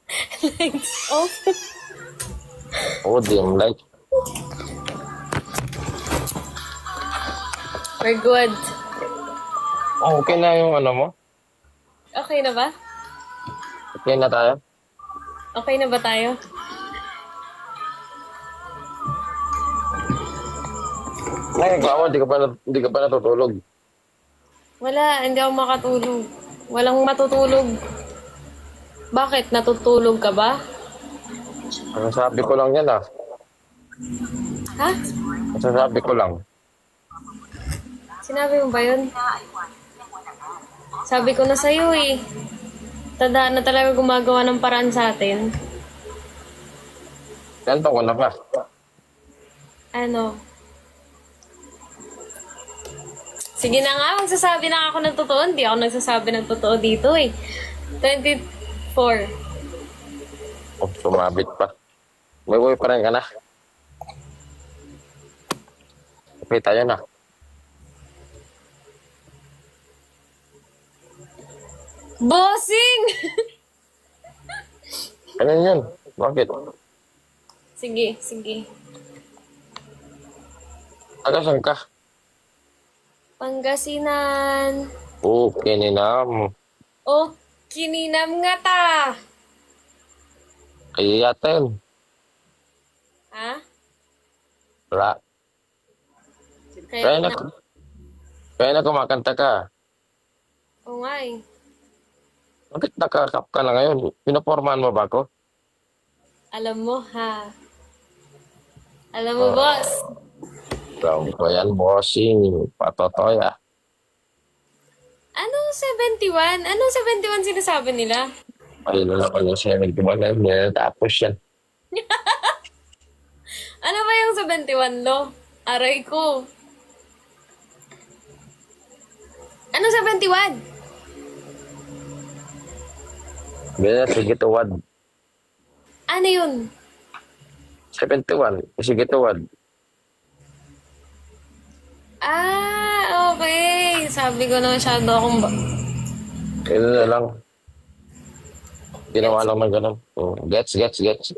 Lights off. Oh, dim light. We're good. Oh, okay na yung ano mo? Okay na ba? Okay na tayo? Okay na ba tayo? Ay, ikaw, di ka pa natutulog. Wala, hindi ako makatulog. Walang matutulog. Bakit? Natutulog ka ba? Masasabi ko lang yan ah. Ha? Masasabi ko lang. Sinabi mo ba yun? Sabi ko na sa'yo eh. Tandaan na talaga gumagawa ng paraan sa atin. Ganto ko na pa. Ano? Sige na nga, magsasabi na ako ng totoo. Hindi ako nagsasabi ng totoo dito eh. 24. Oh, sumabit pa. May uwi pa rin ka na. Okay, tayo na. Bossing! Ano yun? Bakit? Sige, sige. Agasan ka? Pangasinan. Okay, ninam. Oh, kininam nga ta. Ay, yatin. Ha? Wala. Kaya na. Kaya na kumakanta ka. Oo nga eh. Bakit nakakap ka na ngayon? Pinapormahan mo ba ako? Alam mo ha. Alam mo, boss. Ground ko yan, bossing. Patotoy ah. Anong 71? Anong 71 sinasabi nila? Ayun na naman yung 71 na yun. Tapos yan. Ano ba yung 71, lo? Aray ko. Anong 71? Ganyan, sige tuwad. Ano yun? 71, sige tuwad. Ah, okay. Sabi ko na masyado akong Ayun na lang. Ginawa lang ng ganun. Oh, gets. Gets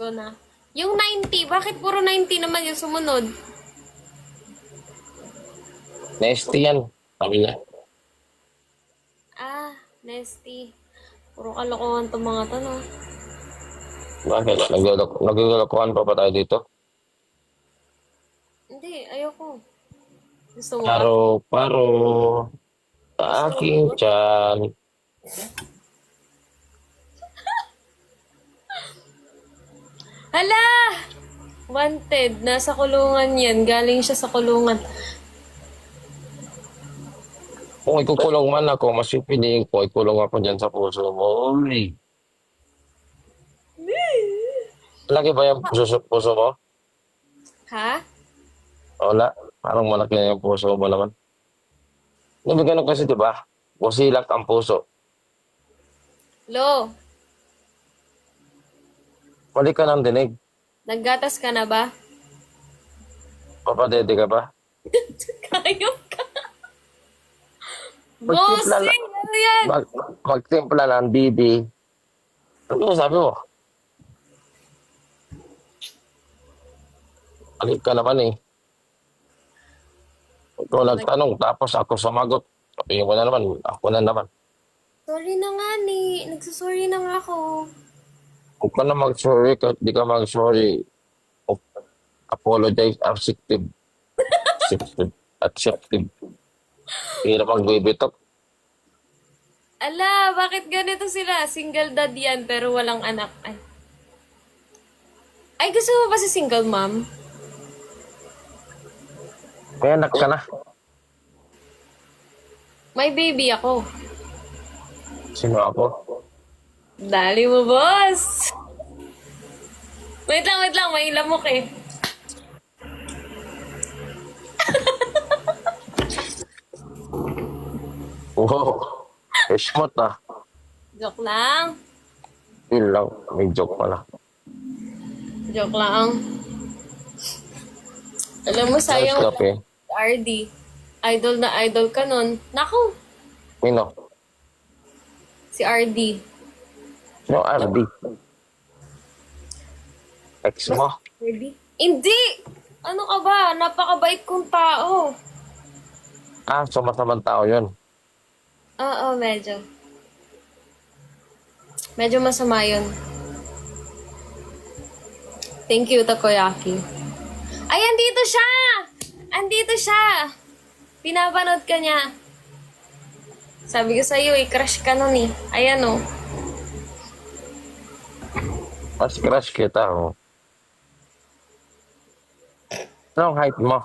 ko na. Yung 90, bakit puro 90 naman yung sumunod? Nasty yan. Sabi niya. Ah, nasty. Puro kalokohan itong mga to, no? Bakit? Nagagalokohan pa tayo dito? Hindi, ayoko. Gusto mo? Paro. Sa aking tiyan. Hala! Wanted. Nasa kulungan yan. Galing siya sa kulungan. Kung ikukulong man ako, mas pipiliin ko, ikulong ako dyan sa puso mo. Uy. Laki ba yung puso mo? Ha? Wala. Parang malaki na yung puso mo naman. Hindi ganun kasi, di ba? Busilak ang puso. Lo, Mali ka ng dinig. naggatas ka na ba? Papadede ka ba? Kayop ka. Magtimpla na. Bossing! Ano yan? Magtimpla ng bibi. Ano sabi mo? Mali ka naman eh. Ikaw nagtanong, tapos ako sumagot. Sabihin mo na naman, ako na naman. Sorry na nga ni. Nagsasorry na nga ako. Huwag ka na mag-sorry, kahit di ka mag-sorry. Apologize, acceptive. Acceptive. Hirap ang bibitok. Ala, bakit ganito sila? Single dad yan, pero walang anak. Ay, gusto mo ba si single mom? May anak ka na. May baby ako. Sino ako? Dali mo, boss! Wait lang. May lamok eh. Wow. Smart ah. Joke lang. Yun lang. May joke pala. Joke lang. Alam mo, sayang Stop eh. si RD. Idol na idol ka nun. Naku, Mino? si RD. No, RD. Ex mo. Maybe? Hindi! Ano ka ba? Napakabait kong tao. Ah, so masamang tao yun. Oo, medyo. Medyo masama yun. Thank you, Takoyaki. Ay, andito siya! Andito siya! Pinapanood ka niya. Sabi ko sa'yo, crush ka nun eh. Ayan oh. Mas crush kita, oh. Anong height mo?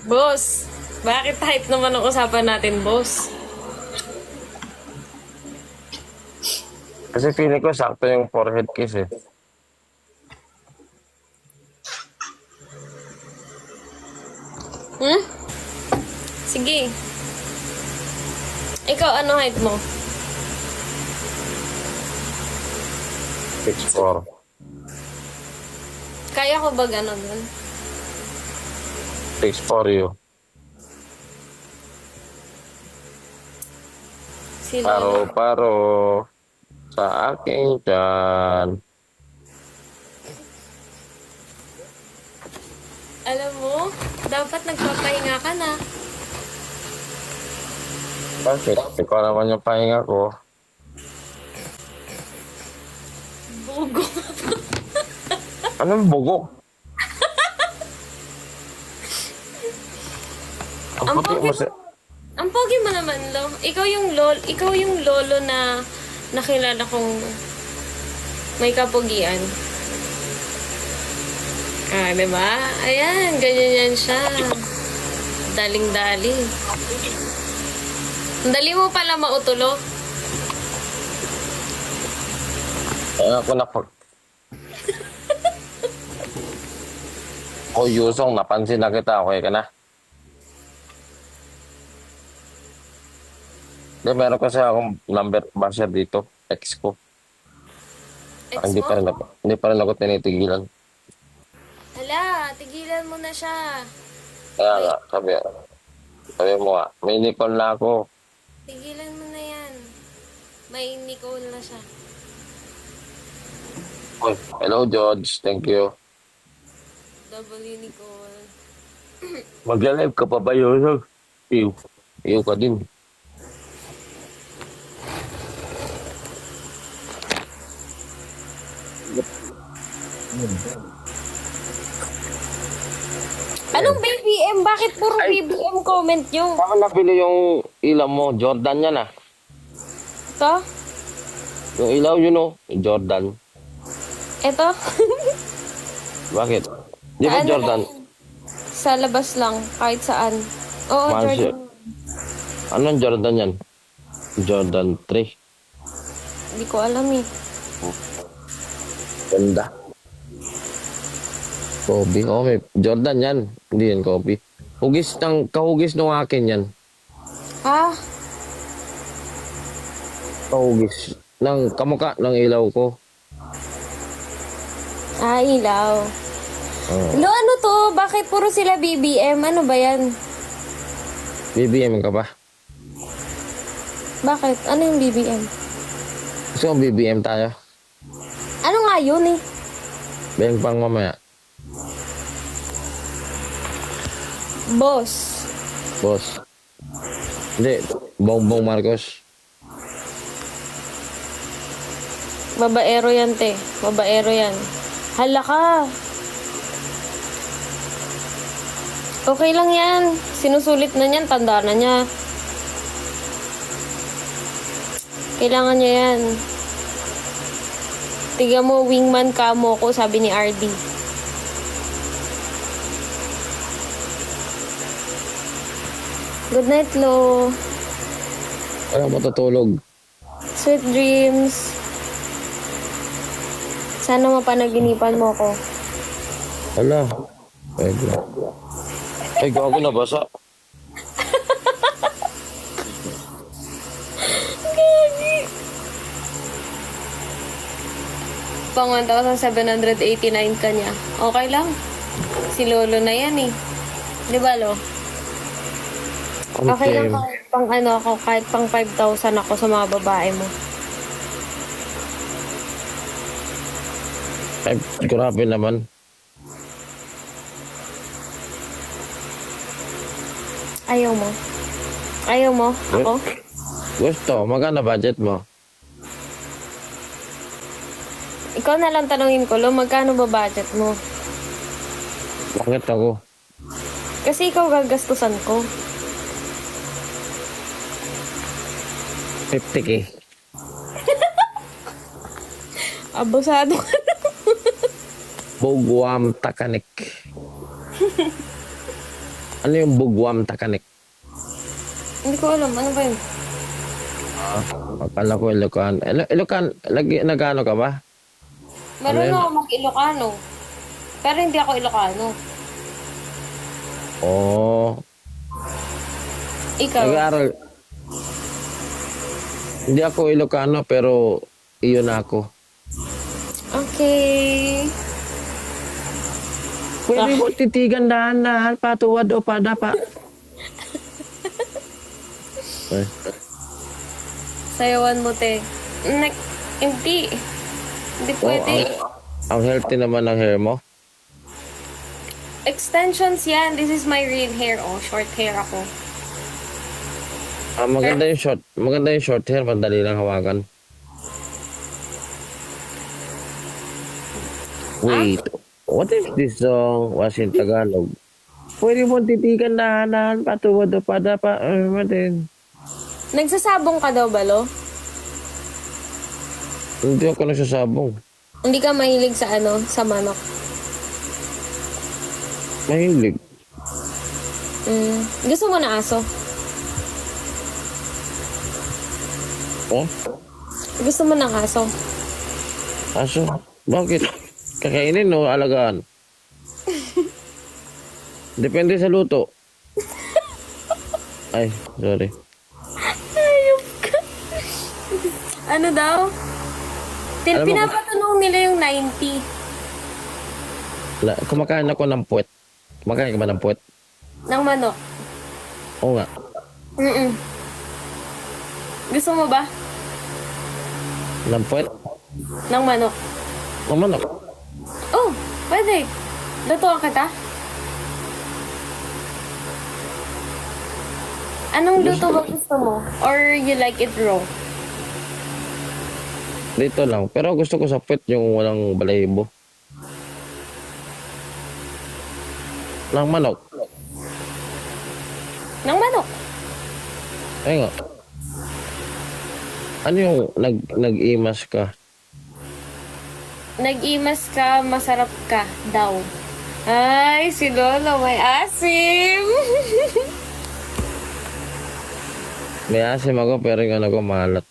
Boss, bakit type naman ang usapan natin, boss? Kasi feeling ko sakto yung forehead kiss eh. Hmm? Sige. Ikaw, ano height mo? 6'4". Kaya ko ba gano'n? 6'4" you. Si Lola. Paro-paro sa aking tiyan. Alam mo, dapat nagpapahinga ka na. Bakit? Ikaw naman yung pahinga ko. Bugo. Anong bugo? Ang Ang puti pogi mo sa... Ang pogi mo naman, Lo. Ikaw yung lolo na nakilala kong may kapugian. Ah, diba? Ayan, ganyan yan siya. Daling-dali. Ang dali mo pala mautulo. Ako na pag... O Yusong, napansin na kita. Okay ka na? Hindi, meron kasi akong number basher dito. Ex ko. Ex Hindi mo? hindi pa rin ako tinitigilan. Hala, tigilan mo na siya. Kaya nga, sabi mo nga, may Nicole na ako. Tigilan mo na yan. May Nicole na siya. Uy, hello George, thank you. W Nicole. Mag-live ka pa ba yun? Iyo ka din. Anong BBM? Bakit puro BBM comment nyo? Saan nabili yung ilaw mo? Jordan yan ah. Ito? Yung ilaw yun oh, Jordan. Ito? Bakit? Di ba Ano Jordan? lang? Sa labas lang, kahit saan. Oo, Mahal siya. Jordan. Anong Jordan yan? Jordan 3. Hindi ko alam eh. Ganda. Kobe. Oh, may Jordan yan. Hindi yan Kobe. Kahugis ng akin yan. Ah, Kahugis. Kamukha ng ilaw ko. ilaw. Oh. Lo, ano to? Bakit puro sila BBM? Ano ba yan? BBM ka ba? Bakit? Ano yung BBM? Gusto mo BBM tayo? Ano nga yun eh? Beng pang mamaya. Boss. Boss. Hindi. Bongbong Marcos. Babaero yan, te. Babaero yan. Hala ka. Okay lang yan. Sinusulit na niyan. Tanda na niya. Kailangan niya yan. Tiga mo, wingman ka mo ko, sabi ni RD. Good night, Lo. Wala matutulog. Sweet dreams. Sana mapanaginipan mo ko. Wala. Pwede. Ay, gago na basa. Pang 1,789 ka niya. Okay lang. Si Lolo na yan eh. Di ba, Lo? Okay lang. pang ano ako, kahit pang 5,000 ako sa mga babae mo. Ay, grabe naman. Ayaw mo? Ayaw mo? Ako? Gusto, magkano budget mo? Ikaw na lang tanungin ko, Lo, magkano ba budget mo? Bakit ako? Kasi ikaw gagastusan ko. 50K. Abusado ka na. Bugwam Takanik. Ano yung Bugwam Takanik? Hindi ko alam, ano ba yun? Akala ko Ilocano. Ilocano, lagi nagano ka ba? Meron Ano yun? ako mag-Ilocano. Pero hindi ako Ilocano. Oo. Ikaw? Nag-aaral. Hindi ako Ilocano pero iyon ako. Okay. Pwede mo titigan dahan-dahan, patuwad o padapa. Ay, Sayawan mo, te. Hindi. Hindi pwede. ang healthy naman ng hair mo. Extensions yan. This is my real hair. Oh, short hair ako. Maganda yung short. Maganda yung short hair, madali lang hawakan. Wait, what if this song was in Tagalog? Pwede mo titigan dahan-dahan, patuwad o padapa. Matin. Nagsasabong ka daw, Balo? Hindi ako nagsasabong. Hindi ka mahilig sa ano, sa manok. Mahilig. Gusto mo na aso? Oh? Gusto mo ng aso? Aso? Bakit? Kakainin o alagaan? Depende sa luto. Ay, sorry. Ayop ka. Ano daw? Alam mo- Pinapatanong nila yung 90. Kumakain ako ng puwet. Kumakain ka ba ng puwet? Ng manok. Oo nga. Gusto mo ba? Ng puwet? Ng manok. Ng manok. Oh, pwede. Lutuan kita. Anong luto ba gusto mo? Or you like it raw? Dito lang. Pero gusto ko sa puwet yung walang balahibo. Ng manok. Ng manok. Ay nga. Ano yung nag-imas ka? Nag-imas ka, masarap ka daw. Ay, si Lolo may asim. May asim ako pero yung ano ko malat.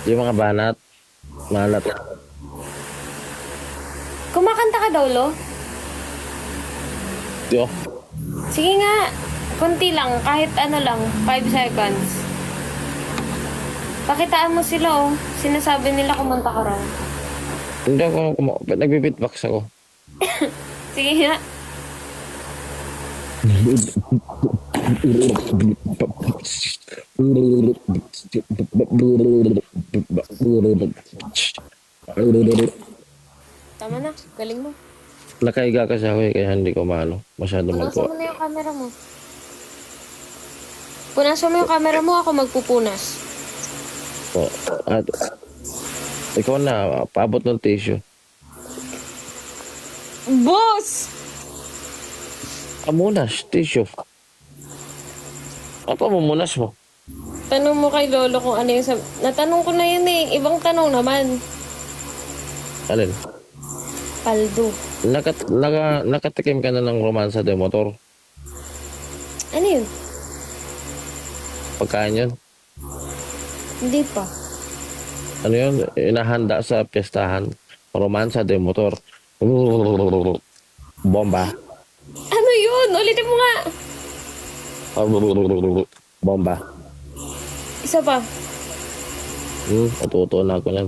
Yung mga banat, malat. Kumakanta ka daw, Lo? Yo. Sige nga, konti lang, kahit ano lang, 5 seconds. Pakitaan mo sila, oh. Sinasabi nila kumanta ka raw. Hindi ako, nagbibitbox ako. Sige nga. Tama na, galing mo. Nakaiga kasi ako kaya hindi ko maano. Masyado Punasan magkuha. mo na yung camera mo. Punasan mo yung camera mo, ako magpupunas. Oh, at, ikaw na, paabot ng tissue. Boss! Munas, tissue. Apa mo munas mo? Tanong mo kay Lolo kung ano yung natanong ko na yun eh. Ibang tanong naman. Alin? Paldo. Nakatikim ka na ng romansa de motor. Ano yun? Pagkain yun. Hindi pa. Ano yun? Inahanda sa piyestahan. Romansa de motor. Bomba. Ano yun? Ulitin mo nga. Bomba. Isa pa. Matuto na ako yan.